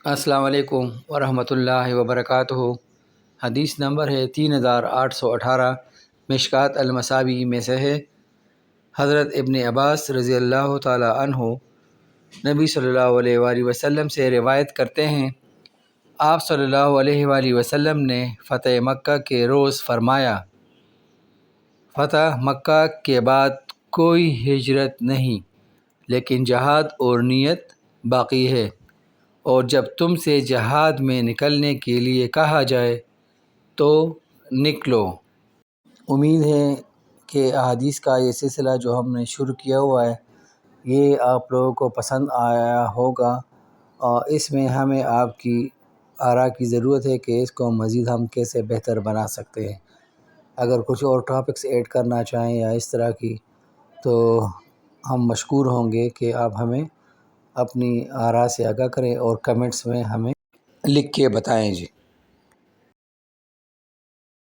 السلام علیکم ورحمۃ اللہ وبرکاتہ۔ حدیث نمبر ہے 3818، مشکوٰۃ المصابیح میں سے ہے۔ حضرت ابن عباس رضی اللہ تعالی عنہ نبی صلی اللہ علیہ وآلہ وسلم سے روایت کرتے ہیں، آپ صلی اللہ علیہ وآلہ وسلم نے فتح مکہ کے روز فرمایا، فتح مکہ کے بعد کوئی ہجرت نہیں، لیکن جہاد اور نیت باقی ہے، اور جب تم سے جہاد میں نکلنے کے لیے کہا جائے تو نکلو۔ امید ہے کہ احادیث کا یہ سلسلہ جو ہم نے شروع کیا ہوا ہے یہ آپ لوگوں کو پسند آیا ہوگا، اور اس میں ہمیں آپ کی آراء کی ضرورت ہے کہ اس کو مزید ہم کیسے بہتر بنا سکتے ہیں۔ اگر کچھ اور ٹاپکس ایڈ کرنا چاہیں یا اس طرح کی تو ہم مشکور ہوں گے کہ آپ ہمیں اپنی آراء سے آگاہ کریں اور کمنٹس میں ہمیں لکھ کے بتائیں جی۔